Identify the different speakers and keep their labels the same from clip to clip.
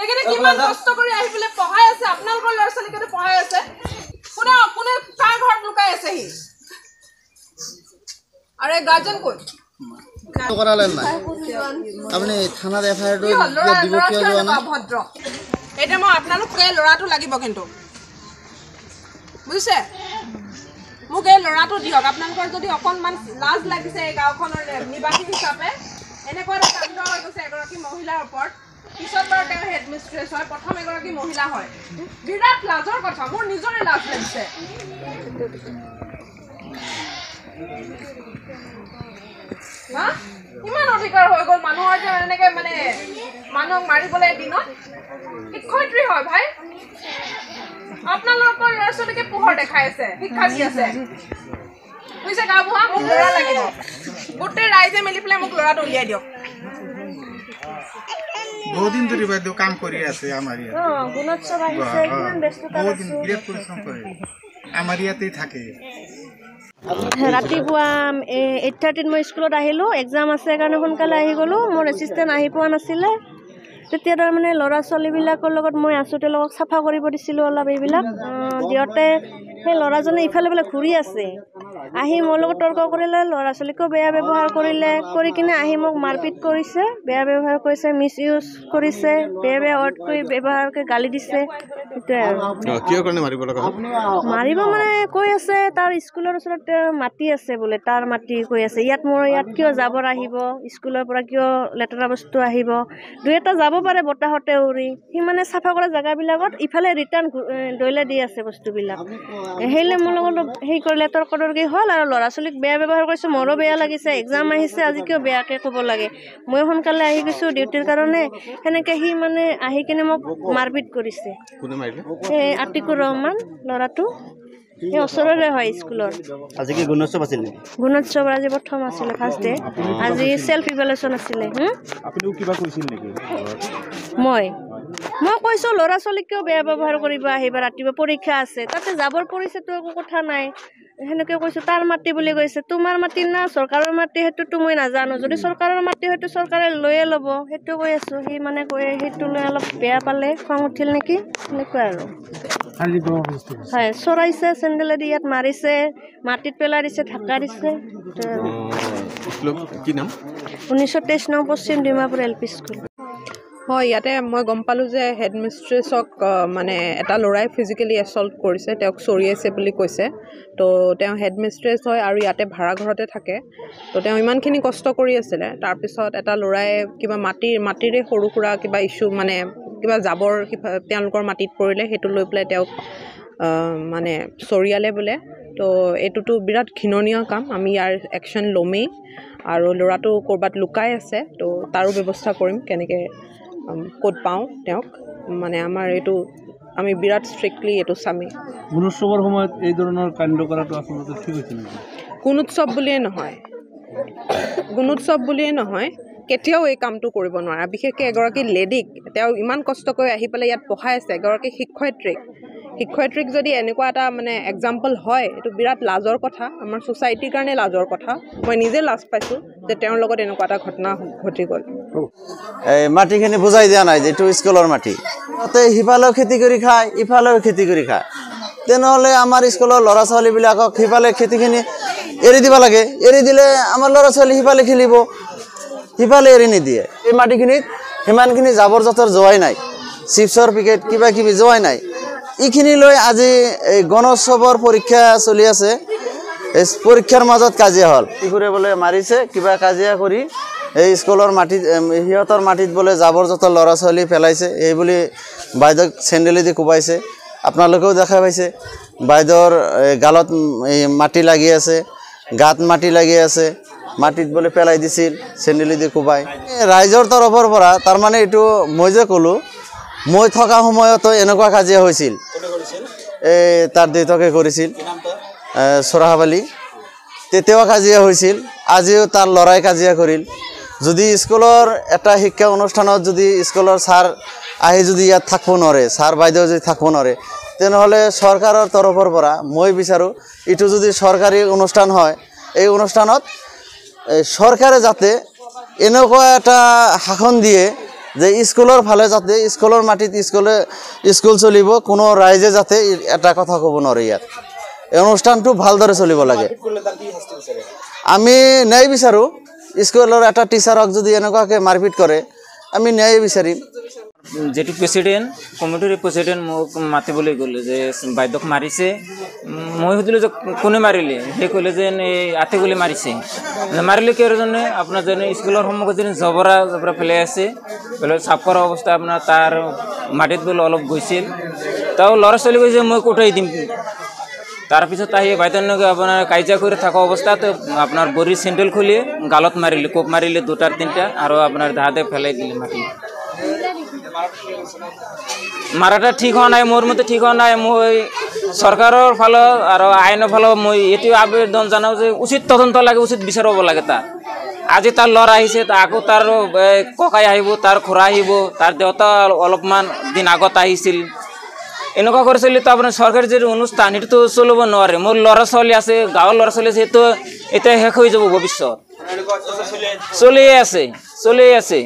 Speaker 1: সেইকাৰণে কিমান কষ্ট কৰি আহি পেলাই পঢ়াই আছে আপোনালোকৰ ল'ৰা ছোৱালীকেইটা পঢ়াই আছে কোনে কাৰ ঘৰত লুকাই আছে সি আৰে গাৰ্জেন কোন
Speaker 2: কৰালেন নাই আপুনি থানাত এফআইআৰ দিব কিয় যোৱা নাই
Speaker 1: ভদ্ৰ এটা মই আপোনালোকে ল'ৰাটো লাগিব কিন্তু বুজিছে মোক এই ল'ৰাটো দিয়ক আপোনালোকৰ যদি অকণমান লাজ লাগিছে এই গাঁওখনৰ নিবাসী হিচাপে এনেকুৱা এটা কাণ্ড হৈ গৈছে এগৰাকী মহিলাৰ ওপৰত পিছত বাৰু তেওঁ হেডমিষ্ট্ৰেছ হয় প্ৰথম এগৰাকী মহিলা হয় বিৰাট লাজৰ কথা মোৰ নিজৰে লাজ লাগিছে ইমান অধিকাৰ হৈ গ'ল মানুহৰ যে এনেকৈ মানে মানুহক মাৰিবলৈ দিনত শিক্ষয়িত্ৰী হয় ভাই আপোনালোকৰ ল'ৰা ছোৱালীকে পোহৰ দেখাই আছে শিক্ষা দি আছে বুজিছে গাঁওবুঢ়া মোক ল'ৰা লাগিব গোটেই ৰাইজে মিলি পেলাই মোক ল'ৰাটো উলিয়াই দিয়ক
Speaker 3: বহুদিন ধৰি বাইদেউ কাম কৰি আছে আমাৰ ইয়াত
Speaker 4: গুণোৎসৱ আহিছে কিমান ব্যস্ততা
Speaker 3: বহুদিন বিৰাট পৰিশ্ৰম কৰে আমাৰ ইয়াতেই থাকে
Speaker 4: ৰাতিপুৱা 8:30 মই স্কুলত আহিলোঁ এক্সাম আছে কাৰণে সোনকালে আহি গ'লোঁ মোৰ এছিষ্টেণ্ট আহি পোৱা নাছিলে তেতিয়া তাৰমানে ল'ৰা ছোৱালীবিলাকৰ লগত মই আছোঁ তেওঁলোকক চাফা কৰিব দিছিলোঁ অলপ এইবিলাক দিওঁতে সেই ল'ৰাজনে ইফালে বোলে ঘূৰি আছে আহি মোৰ লগত তৰ্ক কৰিলে ল'ৰা ছোৱালীকো বেয়া ব্যৱহাৰ কৰিলে কৰি কিনে আহি মোক মাৰপিট কৰিছে বেয়া ব্যৱহাৰ কৰিছে মিছ ইউজ কৰিছে বেয়া ৱৰ্ড কৰি ব্যৱহাৰ কৰি গালি দিছে সেইটোৱে আৰু মাৰিব মানে কৈ আছে তাৰ স্কুলৰ ওচৰত মাটি আছে বোলে তাৰ মাটি কৈ আছে ইয়াত কিয় জাবৰ আহিব স্কুলৰ পৰা কিয় লেতেৰা বস্তু আহিব দুই এটা যাব পাৰে বতাহতে উৰি সি মানে চাফা কৰা জেগাবিলাকত ইফালে ৰিটাৰ্ণ দৈলে দি আছে বস্তুবিলাক সেইলে মোৰ লগত সেই কৰিলে তৰ্কতৰ্কি হ'ল আৰু ল'ৰা ছোৱালীক বেয়া ব্যৱহাৰ কৰিছে মোৰো বেয়া লাগিছে এক্সাম আহিছে আজি কিয় বেয়াকৈ ক'ব লাগে মই সোনকালে আহি গৈছোঁ ডিউটিৰ কাৰণে সেনেকৈ সি মানে আহি কিনে মোক মাৰপিট কৰিছে এই আতিকুৰ ৰহমান ল'ৰাটো এই ওচৰৰে হয় স্কুলৰ
Speaker 2: আজি কি গুণোৎসৱ আছিল নেকি
Speaker 4: গুণোৎসৱ আজি প্ৰথম আছিলে ফাৰ্ষ্ট ডে আজি চেল্ফ ইভেলুৱেশ্যন আছিলে
Speaker 2: আপুনি কিবা কৈছিল নেকি
Speaker 4: মই কৈছোঁ ল'ৰা ছোৱালীক কিয় বেয়া ব্যৱহাৰ কৰিব আহিবা ৰাতিপুৱা পৰীক্ষা আছে তাতে যাবৰ পৰিছেতো একো কথা নাই সেনেকৈ কৈছোঁ তাৰ মাটি বুলি কৈছে তোমাৰ মাটি না চৰকাৰৰ মাটি সেইটোতো মই নাজানো যদি চৰকাৰৰ মাটি হয়তো চৰকাৰে লৈয়ে ল'ব সেইটো কৈ আছোঁ সি মানে কৈ সেইটো লৈ অলপ বেয়া পালে খং উঠিল নেকি সেনেকুৱা আৰু হয় চৰাইছে চেণ্ডেলেদি ইয়াত মাৰিছে মাটিত পেলাই দিছে ঢাকা দিছে 1923 নং পশ্চিম ডিমাপুৰ LP স্কুল
Speaker 1: হয় ইয়াতে মই গম পালোঁ যে হেডমিষ্ট্ৰেছক মানে এটা ল'ৰাই ফিজিকেলি এছল্ট কৰিছে তেওঁক চৰিয়াইছে বুলি কৈছে তো তেওঁ হেডমিষ্ট্ৰেছ হয় আৰু ইয়াতে ভাড়া ঘৰতে থাকে তো তেওঁ ইমানখিনি কষ্ট কৰি আছিলে তাৰপিছত এটা ল'ৰাই কিবা মাটিৰে সৰু সুৰা কিবা ইছ্যু মানে কিবা জাবৰ তেওঁলোকৰ মাটিত পৰিলে সেইটো লৈ পেলাই তেওঁক মানে চৰিয়ালে বোলে তো এইটোতো বিৰাট ঘৃণনীয় কাম আমি ইয়াৰ একশ্যন ল'মেই আৰু ল'ৰাটো ক'ৰবাত লুকাই আছে তো তাৰো ব্যৱস্থা কৰিম কেনেকৈ ক'ত পাওঁ তেওঁক মানে আমাৰ এইটো আমি বিৰাট ষ্ট্ৰিক্টলি এইটো চামেই
Speaker 2: গুণোৎসৱৰ সময়ত এই ধৰণৰ কাণ্ড কৰাটো আচলতে ঠিক হৈছে নেকি
Speaker 1: গুণোৎসৱ বুলিয়ে নহয় কেতিয়াও এই কামটো কৰিব নোৱাৰে বিশেষকৈ এগৰাকী লেডিক তেওঁ ইমান কষ্ট কৰি আহি পেলাই ইয়াত পঢ়াই আছে এগৰাকী শিক্ষয়িত্ৰীক যদি এনেকুৱা এটা মানে এক্সাম্পল হয় এইটো বিৰাট লাজৰ কথা আমাৰ ছ'চাইটিৰ কাৰণে লাজৰ কথা মই নিজে লাজ পাইছোঁ যে তেওঁৰ লগত এনেকুৱা এটা ঘটনা ঘটি গ'ল
Speaker 5: এই মাটিখিনি বুজাই দিয়া নাই যে এইটো স্কুলৰ মাটি তাতে সিফালেও খেতি কৰি খায় ইফালেও খেতি কৰি খায় তেনেহ'লে আমাৰ স্কুলৰ ল'ৰা ছোৱালীবিলাকক সিফালে খেতিখিনি এৰি দিব লাগে এৰি দিলে আমাৰ ল'ৰা ছোৱালী সিফালে খেলিব সিফালে এৰি নিদিয়ে এই মাটিখিনিত সিমানখিনি জাবৰ জোঁথৰ যোৱাই নাই চিপছৰ পেকেট কিবা কিবি যোৱাই নাই এইখিনি লৈ আজি এই গণোৎসৱৰ পৰীক্ষা চলি আছে এই পৰীক্ষাৰ মাজত কাজিয়া হ'ল ইকুৰে বোলে মাৰিছে কিবা কাজিয়া কৰি এই স্কুলৰ মাটিত সিহঁতৰ মাটিত বোলে জাবৰ জোঁথৰ ল'ৰা ছোৱালী পেলাইছে এই বুলি বাইদেউক চেণ্ডেলেদি কোবাইছে আপোনালোকেও দেখা পাইছে বাইদেউৰ গালত মাটি লাগি আছে গাত মাটি লাগি আছে মাটিত বোলে পেলাই দিছিল চেণ্ডেলেদি কোবাই ৰাইজৰ তৰফৰ পৰা তাৰমানে এইটো মই যে ক'লোঁ মই থকা সময়তো এনেকুৱা কাজিয়া হৈছিল এই তাৰ দেউতাকে কৰিছিল চৰাহাবালি তেতিয়াও কাজিয়া হৈছিল আজিও তাৰ ল'ৰাই কাজিয়া কৰিল যদি স্কুলৰ এটা শিক্ষা অনুষ্ঠানত যদি স্কুলৰ ছাৰ আহি যদি ইয়াত থাকিব নোৱাৰে ছাৰ বাইদেউ যদি থাকিব নোৱাৰে তেনেহ'লে চৰকাৰৰ তৰফৰ পৰা মই বিচাৰোঁ এইটো যদি চৰকাৰী অনুষ্ঠান হয় এই অনুষ্ঠানত চৰকাৰে যাতে এনেকুৱা এটা শাসন দিয়ে যে স্কুলৰ ফালে যাতে স্কুলৰ মাটিত স্কুল চলিব, কোনো ৰাইজে যাতে এটা কথা ক'ব নোৱাৰে। ইয়াত এই অনুষ্ঠানটো ভালদৰে চলিব লাগে। আমি ন্যায় বিচাৰোঁ। স্কুলৰ এটা টিচাৰক যদি এনেকুৱাকৈ মাৰপিট কৰে আমি ন্যায় বিচাৰিম।
Speaker 6: যেটো প্ৰেচিডেণ্ট কমিটিৰ প্ৰেচিডেণ্ট মোক মাতিবলৈ গ'লে যে বাইদেউক মাৰিছে। মই সুধিলোঁ যে কোনে মাৰিলে? সেই ক'লে যে আতে গ'লে মাৰিছে। মাৰিলে কিহৰ কাৰণে? আপোনাৰ যেনে স্কুলৰ সন্মুখত যেনে জবৰা পেলাই আছে, পেলাই চাফ কৰা অৱস্থা আপোনাৰ তাৰ মাটিত বোলে অলপ গৈছিল। তেওঁ ল'ৰা ছোৱালী কৈছে মই কটাই দিম। তাৰপিছত আহি বাইদেউৰ লগত আপোনাৰ কাজিয়া কৰি থকা অৱস্থাত আপোনাৰ ভৰিৰ চেণ্ডেল খুলি গালত মাৰিলে, কোপ মাৰিলে 2টা 3টা আৰু আপোনাৰ দাঁতে পেলাই দিলে মাটি। মাৰাটা ঠিক হোৱা নাই, মোৰ মতে ঠিক হোৱা নাই। মই চৰকাৰৰ ফালৰ আৰু আইনৰ ফালৰ মই এইটো আবেদন জনাওঁ যে উচিত তদন্ত লাগে, উচিত বিচাৰ হ'ব লাগে। তাৰ আজি তাৰ ল'ৰা আহিছে, আকৌ তাৰ ককাই আহিব, তাৰ খুৰা আহিব, তাৰ দেউতা অলপমান দিন আগত আহিছিল। এনেকুৱা কৰি চলিতো আপোনাৰ চৰকাৰী যিটো অনুষ্ঠান সেইটোতো চলিব নোৱাৰে। মোৰ ল'ৰা ছোৱালী আছে, গাঁৱৰ ল'ৰা ছোৱালী আছে, সেইটো এতিয়া শেষ হৈ যাব ভৱিষ্যত। চলিয়ে আছে।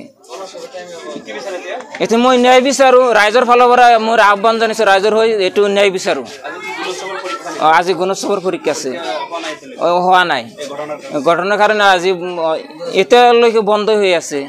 Speaker 6: এতিয়া মই ন্যায় বিচাৰোঁ। ৰাইজৰ ফালৰ পৰা মোৰ আহ্বান জানিছোঁ, ৰাইজৰ হৈ এইটো ন্যায় বিচাৰোঁ। আজি গুণোৎসৱৰ পৰীক্ষা আছে, হোৱা নাই। ঘটনাৰ কাৰণে আজি এতিয়ালৈকে বন্ধ হৈ আছে।